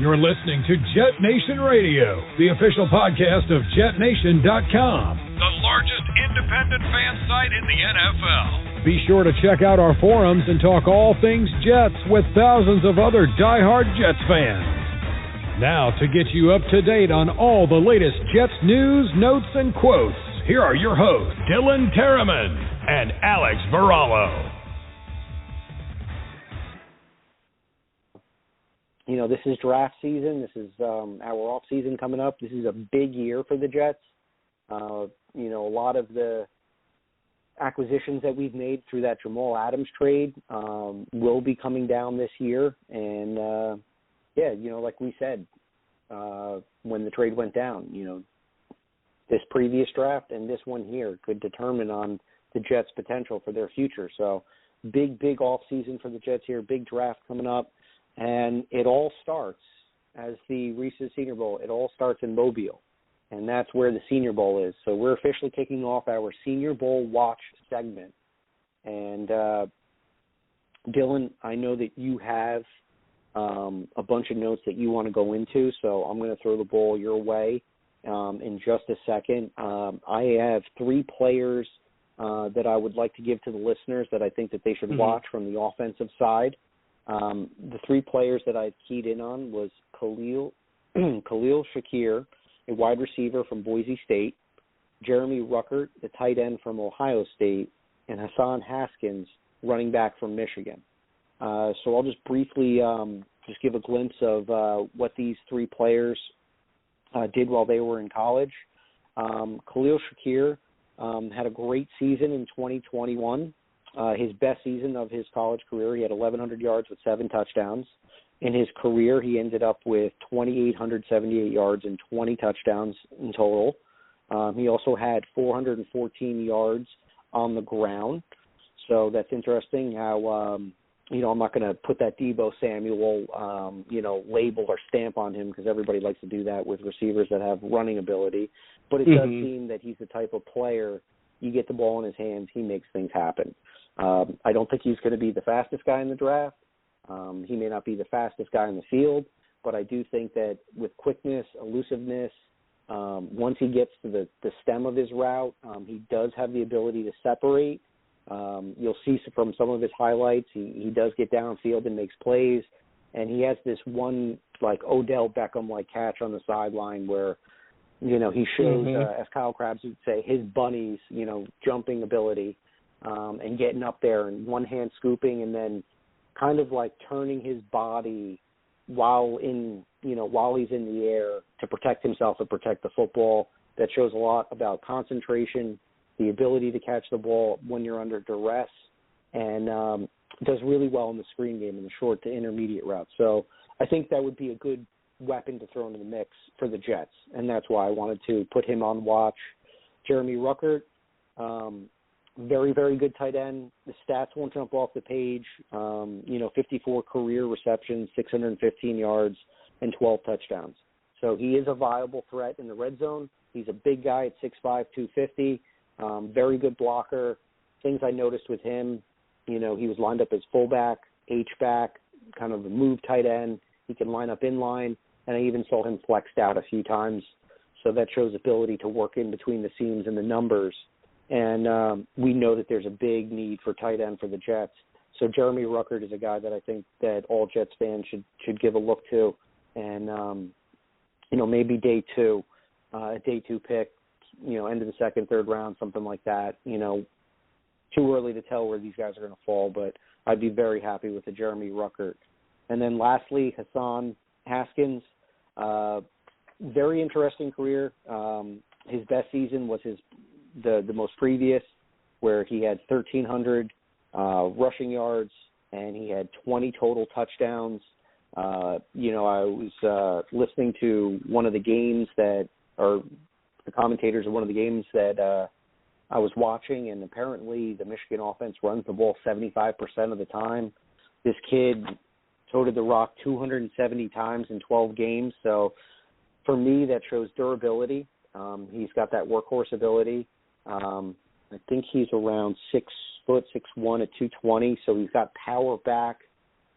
You're listening to JetNation Radio, the official podcast of JetNation.com, the largest independent fan site in the NFL. Be sure to check out our forums and talk all things Jets with thousands of other diehard Jets fans. Now, to get you up to date on all the latest Jets news, notes, and quotes, here are your hosts, Dylan Tereman and Alex Varallo. You know, this is draft season. This is our off season coming up. This is a big year for the Jets. You know, a lot of the acquisitions that we've made through that Jamal Adams trade will be coming down this year. And, yeah, you know, like we said, when the trade went down, you know, this previous draft and this one here could determine on the Jets' potential for their future. So big off season for the Jets here, big draft coming up. And it all starts, as the recent Senior Bowl, it all starts in Mobile, and that's where the Senior Bowl is. So we're officially kicking off our Senior Bowl watch segment. And, Dylan, I know that you have a bunch of notes that you want to go into, so I'm going to throw the ball your way in just a second. I have 3 players that I would like to give to the listeners that I think that they should watch from the offensive side. The 3 players that I keyed in on was Khalil Shakir, a wide receiver from Boise State, Jeremy Ruckert, the tight end from Ohio State, and Hassan Haskins, running back from Michigan. So I'll just briefly just give a glimpse of what these 3 players did while they were in college. Khalil Shakir had a great season in 2021. His best season of his college career. He had 1,100 yards with 7 touchdowns. In his career, he ended up with 2,878 yards and 20 touchdowns in total. He also had 414 yards on the ground. So that's interesting how, you know, I'm not going to put that Deebo Samuel, you know, label or stamp on him because everybody likes to do that with receivers that have running ability. But it does seem that he's the type of player, you get the ball in his hands, he makes things happen. I don't think he's going to be the fastest guy in the draft. He may not be the fastest guy in the field, but I do think that with quickness, elusiveness, once he gets to the stem of his route, he does have the ability to separate. You'll see from some of his highlights, he does get downfield and makes plays, and he has this one, like, Odell Beckham-like catch on the sideline where, you know, he shows, as Kyle Krabs would say, his bunnies, you know, jumping ability. And getting up there and one hand scooping and then kind of like turning his body while he's in the air to protect himself and protect the football. That shows a lot about concentration, the ability to catch the ball when you're under duress, and does really well in the screen game in the short to intermediate route. So I think that would be a good weapon to throw into the mix for the Jets, and that's why I wanted to put him on watch. Jeremy Ruckert, very, very good tight end. The stats won't jump off the page. 54 career receptions, 615 yards, and 12 touchdowns. So he is a viable threat in the red zone. He's a big guy at 6'5", 250, very good blocker. Things I noticed with him, you know, he was lined up as fullback, H-back, kind of a move tight end. He can line up in line, and I even saw him flexed out a few times. So that shows ability to work in between the seams and the numbers. And we know that there's a big need for tight end for the Jets. So Jeremy Ruckert is a guy that I think that all Jets fans should give a look to. And, you know, maybe day 2 pick, you know, end of the second, third round, something like that. You know, too early to tell where these guys are going to fall, but I'd be very happy with the Jeremy Ruckert. And then lastly, Hassan Haskins, very interesting career. His best season was the most previous, where he had 1,300 rushing yards and he had 20 total touchdowns. You know, I was listening to one of the games or the commentators of one of the games that I was watching, and apparently the Michigan offense runs the ball 75% of the time. This kid toted the rock 270 times in 12 games. So for me, that shows durability. He's got that workhorse ability. I think he's around 6'6" at 220. So he's got power back,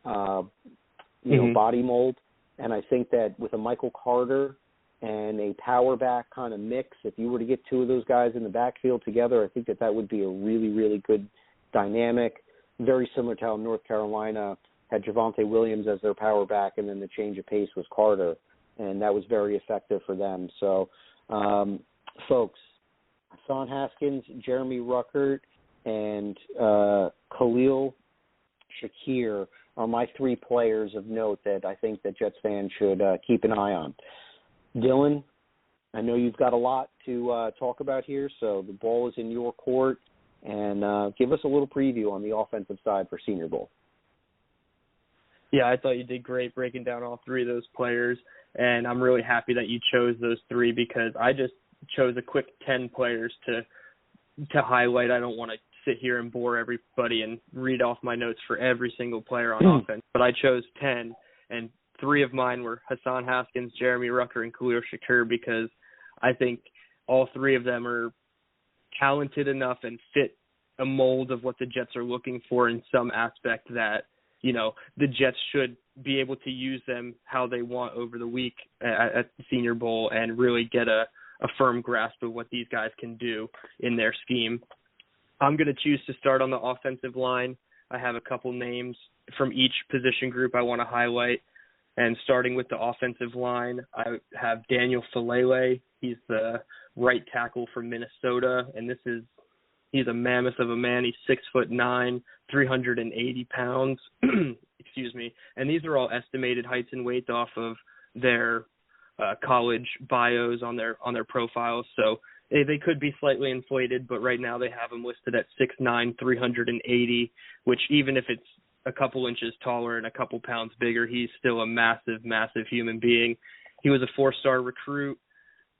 body mold. And I think that with a Michael Carter and a power back kind of mix, if you were to get two of those guys in the backfield together, I think that would be a really, really good dynamic, very similar to how North Carolina had Javonte Williams as their power back, and then the change of pace was Carter, and that was very effective for them. So, folks, Hassan Haskins, Jeremy Ruckert, and Khalil Shakir are my three players of note that I think that Jets fans should keep an eye on. Dylan, I know you've got a lot to talk about here, so the ball is in your court, and give us a little preview on the offensive side for Senior Bowl. Yeah, I thought you did great breaking down all three of those players, and I'm really happy that you chose those three because I just chose a quick 10 players to highlight. I don't want to sit here and bore everybody and read off my notes for every single player on offense, but I chose 10, and three of mine were Hassan Haskins, Jeremy Ruckert, and Khalil Shakir because I think all three of them are talented enough and fit a mold of what the Jets are looking for in some aspect that, you know, the Jets should be able to use them how they want over the week at the Senior Bowl and really get a firm grasp of what these guys can do in their scheme. I'm going to choose to start on the offensive line. I have a couple names from each position group I want to highlight. And starting with the offensive line, I have Daniel Saleh. He's the right tackle from Minnesota, and he's a mammoth of a man. He's 6'9", 380 pounds. Excuse me. And these are all estimated heights and weights off of their college bios on their profiles. So they could be slightly inflated, but right now they have him listed at 6'9", 380, which even if it's a couple inches taller and a couple pounds bigger, he's still a massive, massive human being. He was a 4-star recruit,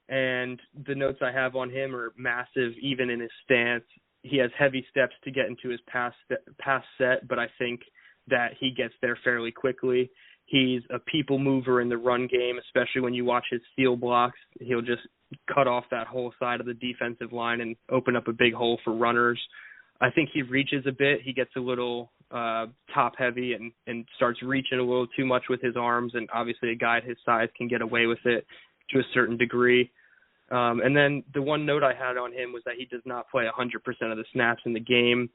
and the notes I have on him are massive, even in his stance. He has heavy steps to get into his pass set, but I think that he gets there fairly quickly. He's a people mover in the run game, especially when you watch his steal blocks. He'll just cut off that whole side of the defensive line and open up a big hole for runners. I think he reaches a bit. He gets a little top-heavy and starts reaching a little too much with his arms, and obviously a guy his size can get away with it to a certain degree. And then the one note I had on him was that he does not play 100% of the snaps in the game.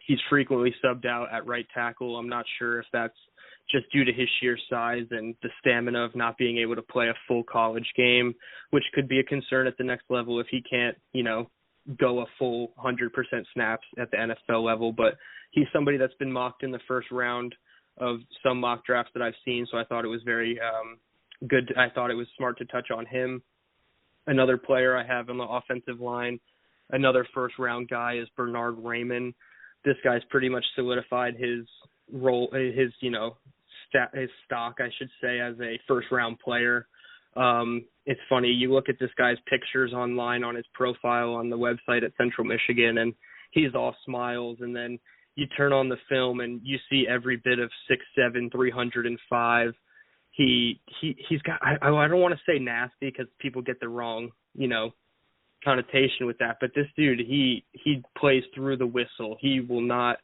He's frequently subbed out at right tackle. I'm not sure if that's just due to his sheer size and the stamina of not being able to play a full college game, which could be a concern at the next level if he can't, go a full 100% snaps at the NFL level. But he's somebody that's been mocked in the first round of some mock drafts that I've seen, so I thought it was very good. I thought it was smart to touch on him. Another player I have on the offensive line, another first-round guy, is Bernard Raymond. This guy's pretty much solidified his role, his stock, I should say, as a first-round player. It's funny, you look at this guy's pictures online on his profile on the website at Central Michigan, and he's all smiles, and then you turn on the film and you see every bit of 6'7", 305. He's got, I don't want to say nasty because people get the wrong, connotation with that, but this dude, he plays through the whistle. He will not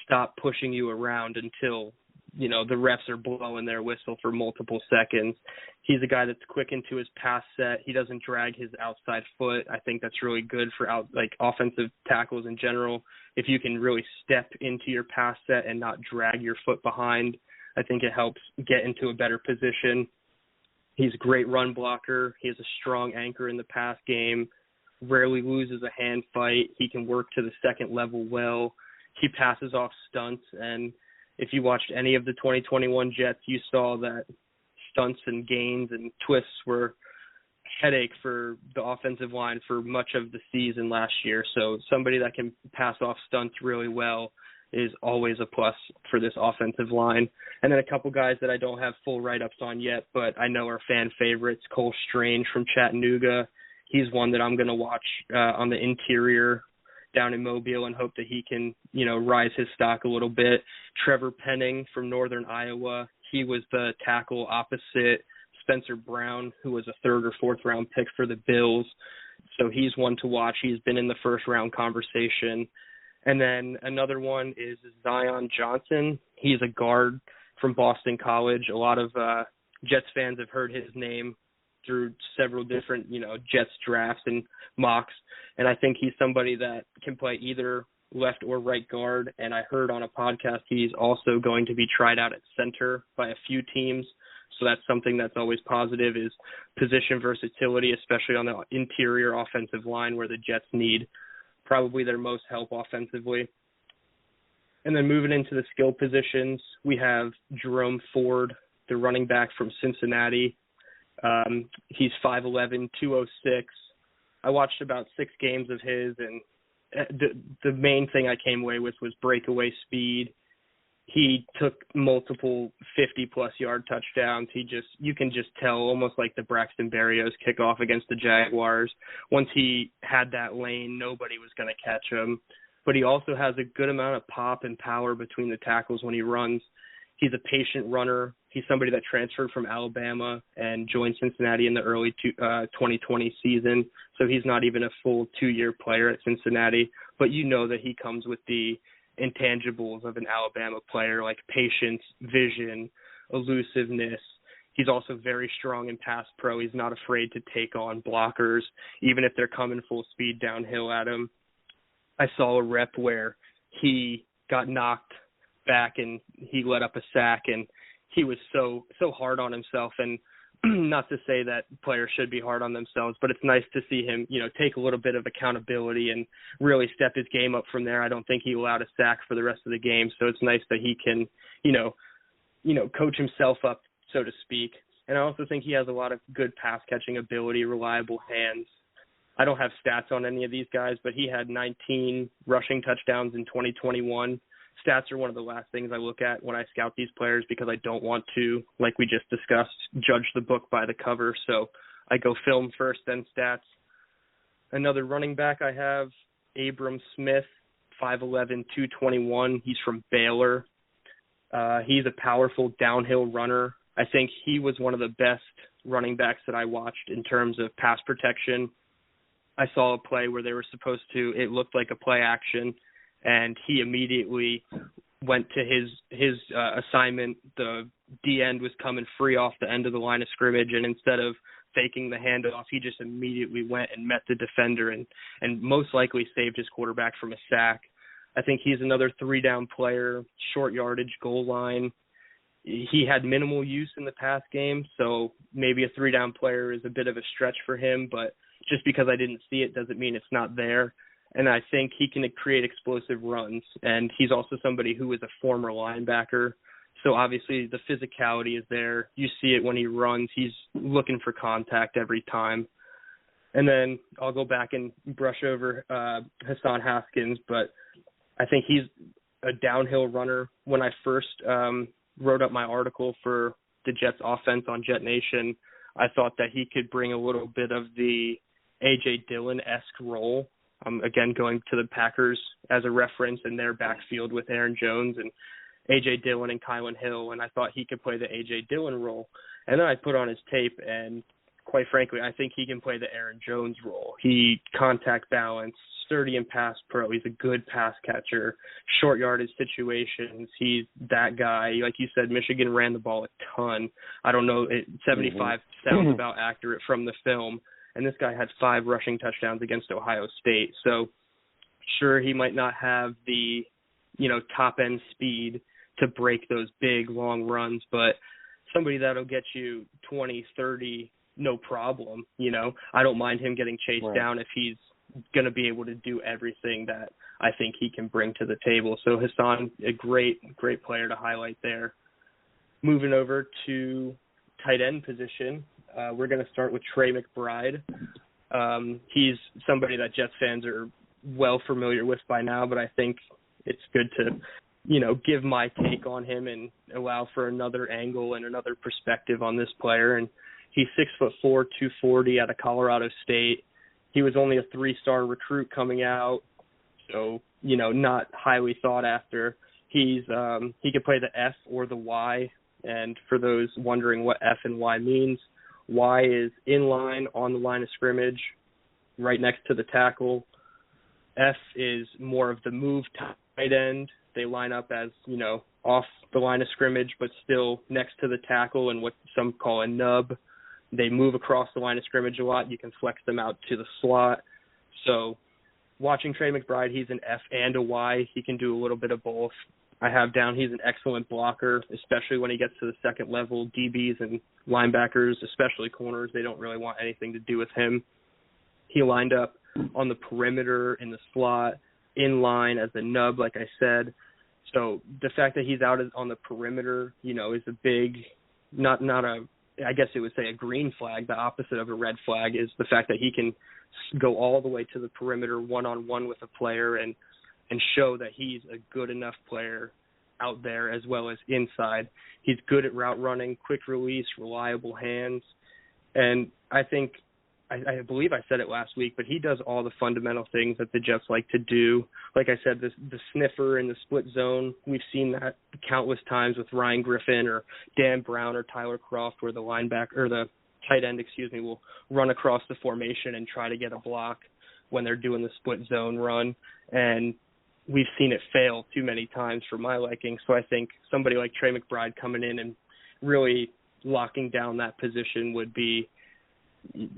stop pushing you around until the refs are blowing their whistle for multiple seconds. He's a guy that's quick into his pass set. He doesn't drag his outside foot. I think that's really good for offensive tackles in general. If you can really step into your pass set and not drag your foot behind, I think it helps get into a better position. He's a great run blocker. He has a strong anchor in the pass game, rarely loses a hand fight. He can work to the second level well. He passes off stunts, and if you watched any of the 2021 Jets, you saw that stunts and gains and twists were a headache for the offensive line for much of the season last year. So somebody that can pass off stunts really well is always a plus for this offensive line. And then a couple guys that I don't have full write-ups on yet, but I know are fan favorites. Cole Strange from Chattanooga. He's one that I'm going to watch on the interior down in Mobile and hope that he can, rise his stock a little bit. Trevor Penning from Northern Iowa. He was the tackle opposite Spencer Brown, who was a third or fourth round pick for the Bills. So he's one to watch. He's been in the first round conversation. And then another one is Zion Johnson. He's a guard from Boston College. A lot of Jets fans have heard his name through several different, Jets drafts and mocks, and I think he's somebody that can play either left or right guard, and I heard on a podcast he's also going to be tried out at center by a few teams, so that's something that's always positive, is position versatility, especially on the interior offensive line where the Jets need probably their most help offensively. And then moving into the skill positions, we have Jerome Ford, the running back from Cincinnati. He's 5'11", 206. I watched about 6 games of his, and the main thing I came away with was breakaway speed. He took multiple 50-plus yard touchdowns. You can just tell, almost like the Braxton Berrios kickoff against the Jaguars. Once he had that lane, nobody was going to catch him. But he also has a good amount of pop and power between the tackles when he runs. He's a patient runner. He's somebody that transferred from Alabama and joined Cincinnati in the early 2020 season, so he's not even a full 2-year player at Cincinnati. But you know that he comes with the intangibles of an Alabama player, like patience, vision, elusiveness. He's also very strong in pass pro. He's not afraid to take on blockers, even if they're coming full speed downhill at him. I saw a rep where he got knocked back and he let up a sack, and he was so hard on himself. And not to say that players should be hard on themselves, but it's nice to see him, take a little bit of accountability and really step his game up from there. I don't think he allowed a sack for the rest of the game, so it's nice that he can, coach himself up, so to speak. And I also think he has a lot of good pass catching ability, reliable hands. I don't have stats on any of these guys, but he had 19 rushing touchdowns in 2021. Stats are one of the last things I look at when I scout these players because I don't want to, like we just discussed, judge the book by the cover. So I go film first, then stats. Another running back I have, Abram Smith, 5'11", 221. He's from Baylor. He's a powerful downhill runner. I think he was one of the best running backs that I watched in terms of pass protection. I saw a play where they were supposed to, it looked like a play action, and he immediately went to his assignment. The D end was coming free off the end of the line of scrimmage, and instead of faking the handoff, he just immediately went and met the defender and most likely saved his quarterback from a sack. I think he's another 3-down player, short yardage, goal line. He had minimal use in the pass game, so maybe a 3-down player is a bit of a stretch for him, but just because I didn't see it doesn't mean it's not there. And I think he can create explosive runs. And he's also somebody who is a former linebacker. So obviously the physicality is there. You see it when he runs. He's looking for contact every time. And then I'll go back and brush over Hassan Haskins, but I think he's a downhill runner. When I first wrote up my article for the Jets offense on JetNation, I thought that he could bring a little bit of the A.J. Dillon-esque role. Again, going to the Packers as a reference in their backfield with Aaron Jones and A.J. Dillon and Kylan Hill, and I thought he could play the A.J. Dillon role. And then I put on his tape, and quite frankly, I think he can play the Aaron Jones role. He contact balance, sturdy in pass pro. He's a good pass catcher, short yardage situations. He's that guy. Like you said, Michigan ran the ball a ton. I don't know, 75 sounds about accurate from the film. And this guy had 5 rushing touchdowns against Ohio State. So sure, he might not have the, top-end speed to break those big, long runs, but somebody that'll get you 20, 30, no problem. I don't mind him getting chased down if he's going to be able to do everything that I think he can bring to the table. So Hassan, a great player to highlight there. Moving over to tight end position, we're going to start with Trey Mcbride. He's somebody that Jets fans are well familiar with by now, but I think it's good to, give my take on him and allow for another angle and another perspective on this player. And he's 6'4", 240 out of Colorado State. He was only a 3-star recruit coming out, so, not highly sought after. He could play the F or the Y, and for those wondering what F and Y means, Y is in line, on the line of scrimmage, right next to the tackle. F is more of the move tight end. They line up as, off the line of scrimmage, but still next to the tackle and what some call a nub. They move across the line of scrimmage a lot. You can flex them out to the slot. So watching Trey McBride, he's an F and a Y. He can do a little bit of both. I have down he's an excellent blocker, especially when he gets to the second level. DBs and linebackers, especially corners, they don't really want anything to do with him. He lined up on the perimeter, in the slot, in line as a nub, like I said. So the fact that he's out on the perimeter, is a big, not a, I guess it would say a green flag. The opposite of a red flag is the fact that he can go all the way to the perimeter one-on-one with a player and show that he's a good enough player out there as well as inside. He's good at route running, quick release, reliable hands. And I think, I believe I said it last week, but he does all the fundamental things that the Jets like to do. Like I said, the sniffer in the split zone, we've seen that countless times with Ryan Griffin or Dan Brown or Tyler Croft, where the linebacker or the tight end, will run across the formation and try to get a block when they're doing the split zone run. And we've seen it fail too many times for my liking. So I think somebody like Trey McBride coming in and really locking down that position would be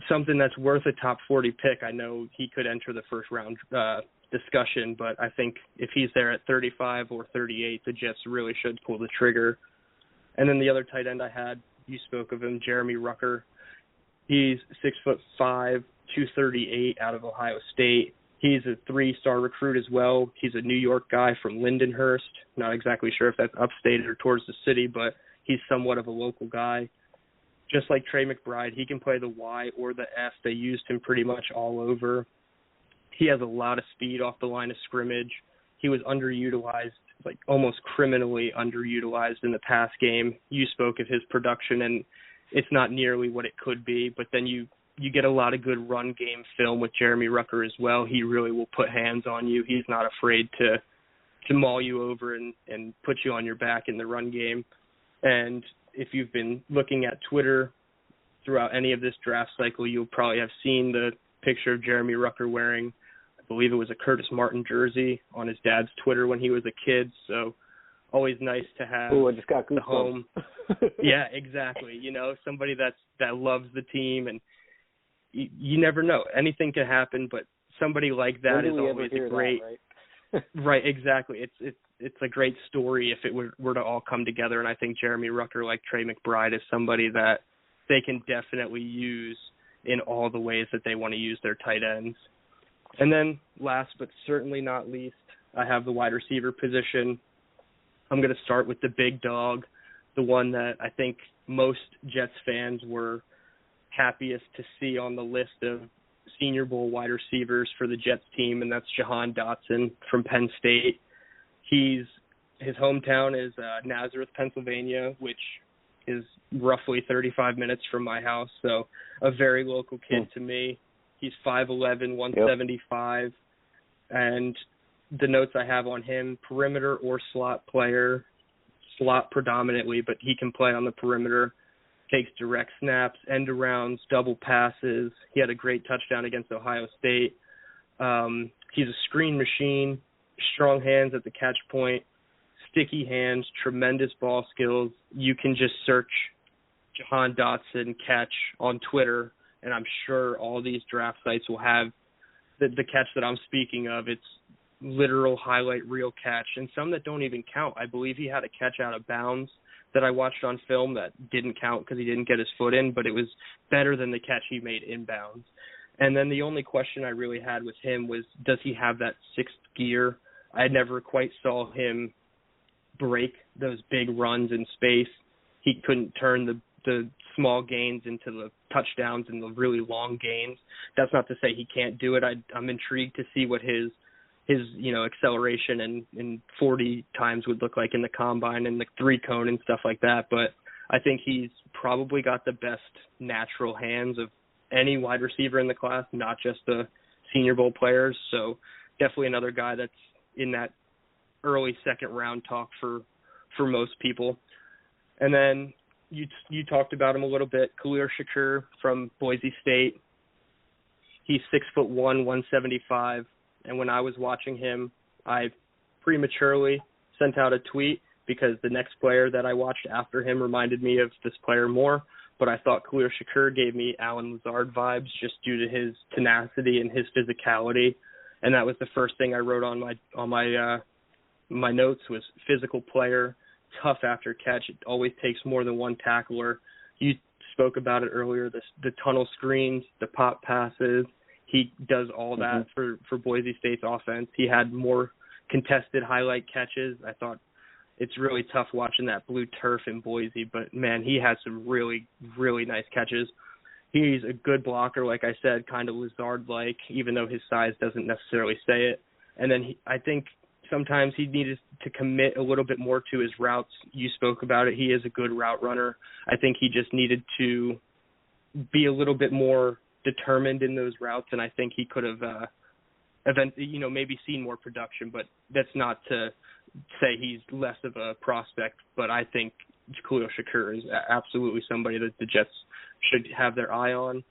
something that's worth a top 40 pick. I know he could enter the first round discussion, but I think if he's there at 35 or 38, the Jets really should pull the trigger. And then the other tight end I had, you spoke of him, Jeremy Ruckert. He's 6'5", 238 out of Ohio State. He's a 3-star recruit as well. He's a New York guy from Lindenhurst. Not exactly sure if that's upstate or towards the city, but he's somewhat of a local guy. Just like Trey McBride, he can play the Y or the F. They used him pretty much all over. He has a lot of speed off the line of scrimmage. He was underutilized, like almost criminally underutilized in the pass game. You spoke of his production, and it's not nearly what it could be, but then you get a lot of good run game film with Jeremy Ruckert as well. He really will put hands on you. He's not afraid to maul you over and put you on your back in the run game. And if you've been looking at Twitter throughout any of this draft cycle, you'll probably have seen the picture of Jeremy Ruckert wearing, I believe it was a Curtis Martin jersey on his dad's Twitter when he was a kid. So always nice to have I just got the home. Yeah, exactly. Somebody that loves the team, and you never know. Anything can happen, but somebody like that is always a great. That, right? Right, exactly. It's a great story if it were to all come together, and I think Jeremy Ruckert, like Trey McBride, is somebody that they can definitely use in all the ways that they want to use their tight ends. And then last but certainly not least, I have the wide receiver position. I'm going to start with the big dog, the one that I think most Jets fans were happiest to see on the list of Senior Bowl wide receivers for the Jets team, and that's Johan Dotson from Penn State. His hometown is Nazareth, Pennsylvania, which is roughly 35 minutes from my house, so a very local kid to me. He's 5'11", 175, yep. And the notes I have on him, perimeter or slot player, slot predominantly, but he can play on the perimeter, takes direct snaps, end-arounds, double passes. He had a great touchdown against Ohio State. He's a screen machine, strong hands at the catch point, sticky hands, tremendous ball skills. You can just search Johan Dotson catch on Twitter, and I'm sure all these draft sites will have the catch that I'm speaking of. It's literal highlight reel catch, and some that don't even count. I believe he had a catch out of bounds that I watched on film that didn't count because he didn't get his foot in, but it was better than the catch he made inbounds. And then the only question I really had with him was, does he have that sixth gear? I never quite saw him break those big runs in space. He couldn't turn the small gains into the touchdowns and the really long gains. That's not to say he can't do it. I'm intrigued to see what his acceleration and 40 times would look like in the combine and the 3-cone and stuff like that. But I think he's probably got the best natural hands of any wide receiver in the class, not just the Senior Bowl players. So definitely another guy that's in that early second round talk for most people. And then you talked about him a little bit, Khalil Shakur from Boise State. He's 6'1", 175. And when I was watching him, I prematurely sent out a tweet because the next player that I watched after him reminded me of this player more, but I thought Khalil Shakir gave me Allen Lazard vibes just due to his tenacity and his physicality, and that was the first thing I wrote on my notes was physical player, tough after catch. It always takes more than one tackler. You spoke about it earlier, the tunnel screens, the pop passes. He does all that for Boise State's offense. He had more contested highlight catches. I thought it's really tough watching that blue turf in Boise, but, man, he has some really, really nice catches. He's a good blocker, like I said, kind of Lazard-like, even though his size doesn't necessarily say it. And then I think sometimes he needed to commit a little bit more to his routes. You spoke about it. He is a good route runner. I think he just needed to be a little bit more determined in those routes, and I think he could have maybe seen more production, but that's not to say he's less of a prospect, but I think Khalil Shakir is absolutely somebody that the Jets should have their eye on.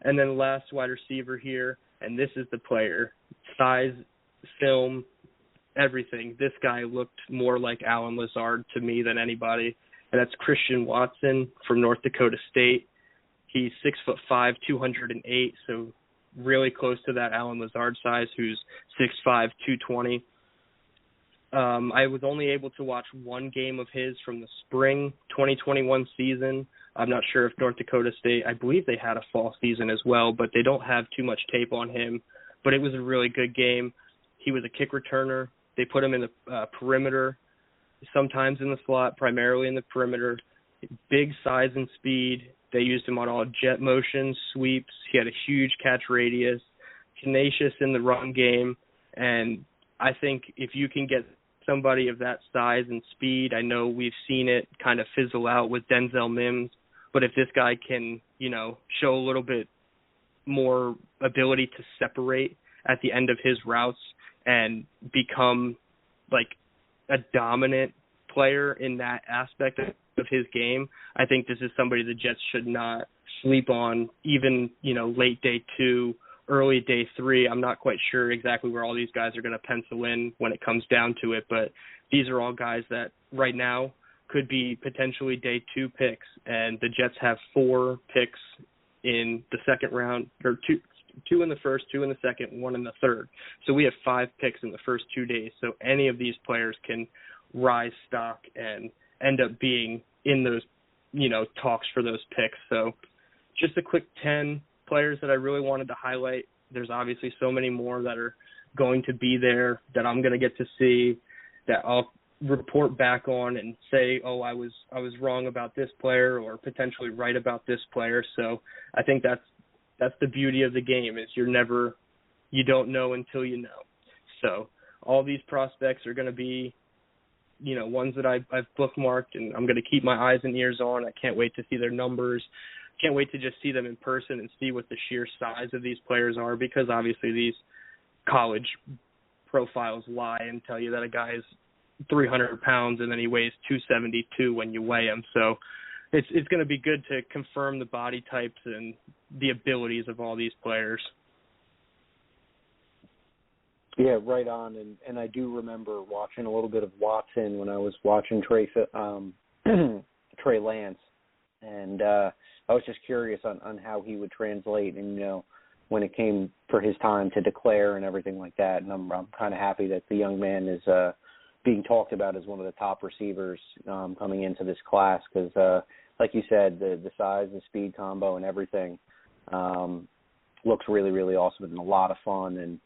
And then last wide receiver here, and this is the player, size, film, everything. This guy looked more like Allen Lazard to me than anybody, and that's Christian Watson from North Dakota State. He's 6'5", 208, so really close to that Allen Lazard size, who's 6'5", 220. I was only able to watch one game of his from the spring 2021 season. I'm not sure if North Dakota State, I believe they had a fall season as well, but they don't have too much tape on him. But it was a really good game. He was a kick returner. They put him in the perimeter, sometimes in the slot, primarily in the perimeter. Big size and speed. They used him on all jet motions, sweeps. He had a huge catch radius, tenacious in the run game. And I think if you can get somebody of that size and speed, I know we've seen it kind of fizzle out with Denzel Mims, but if this guy can, show a little bit more ability to separate at the end of his routes and become like a dominant player in that aspect of his game, I think this is somebody the Jets should not sleep on, even, late day 2, early day 3. I'm not quite sure exactly where all these guys are going to pencil in when it comes down to it, but these are all guys that right now could be potentially day 2 picks, and the Jets have 4 picks in the second round, or two in the first, 2 in the second, 1 in the third. So we have 5 picks in the first 2 days. So any of these players can rise stock and end up being in those, talks for those picks. So just a quick 10 players that I really wanted to highlight. There's obviously so many more that are going to be there that I'm going to get to see, that I'll report back on and say, oh, I was wrong about this player or potentially right about this player. So I think that's the beauty of the game, is you don't know until you know. So all these prospects are going to be, ones that I've bookmarked, and I'm going to keep my eyes and ears on. I can't wait to see their numbers. Can't wait to just see them in person and see what the sheer size of these players are, because obviously these college profiles lie and tell you that a guy is 300 pounds and then he weighs 272 when you weigh him. So it's going to be good to confirm the body types and the abilities of all these players. Yeah, right on. And I do remember watching a little bit of Watson when I was watching Trey Lance, and I was just curious on how he would translate, and when it came for his time to declare and everything like that. And I'm kind of happy that the young man is being talked about as one of the top receivers coming into this class, because like you said, the size, the speed combo, and everything looks really, really awesome and a lot of fun. And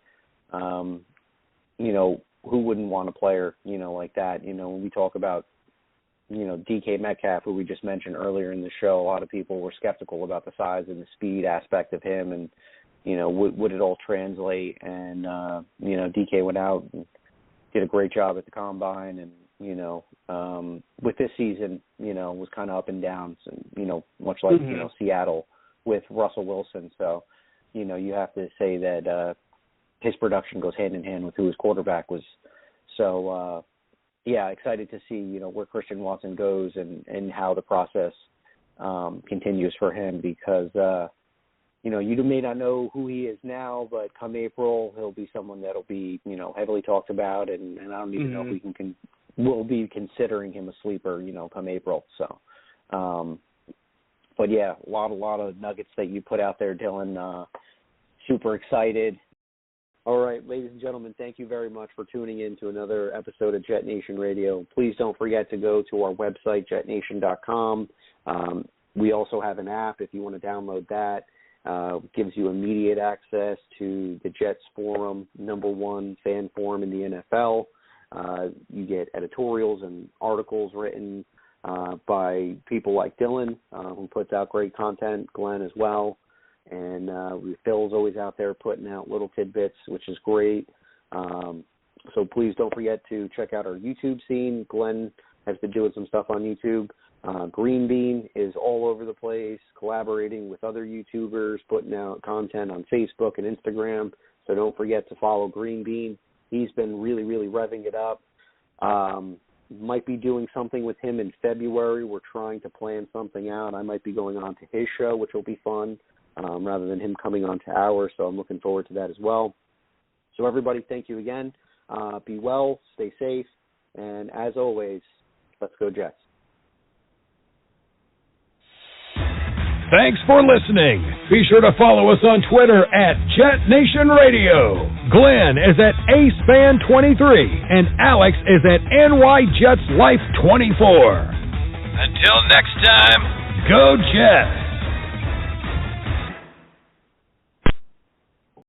who wouldn't want a player, like that? When we talk about, DK Metcalf, who we just mentioned earlier in the show, a lot of people were skeptical about the size and the speed aspect of him, and, would it all translate? And, DK went out and did a great job at the combine, and, with this season, was kind of up and down, and, much like, Seattle with Russell Wilson. So, you have to say that his production goes hand in hand with who his quarterback was. So, excited to see, where Christian Watson goes and how the process continues for him, because, you may not know who he is now, but come April, he'll be someone that'll be, heavily talked about, and I don't even know if we can we'll be considering him a sleeper, come April. So, but yeah, a lot of nuggets that you put out there, Dylan. Super excited. All right, ladies and gentlemen, thank you very much for tuning in to another episode of JetNation Radio. Please don't forget to go to our website, JetNation.com. We also have an app if you want to download that. Gives you immediate access to the Jets forum, #1 fan forum in the NFL. You get editorials and articles written by people like Dylan, who puts out great content, Glenn as well. And Phil's always out there putting out little tidbits, which is great. So please don't forget to check out our YouTube scene. Glenn has been doing some stuff on YouTube. Green Bean is all over the place, collaborating with other YouTubers, putting out content on Facebook and Instagram. So don't forget to follow Green Bean. He's been really, really revving it up. Might be doing something with him in February. We're trying to plan something out. I might be going on to his show, which will be fun. Rather than him coming on to ours, so I'm looking forward to that as well. So everybody, thank you again. Be well, stay safe, and as always, let's go Jets. Thanks for listening. Be sure to follow us on Twitter at JetNation Radio. Glenn is at AceFan23, and Alex is at NYJetsLife24. Until next time, go Jets!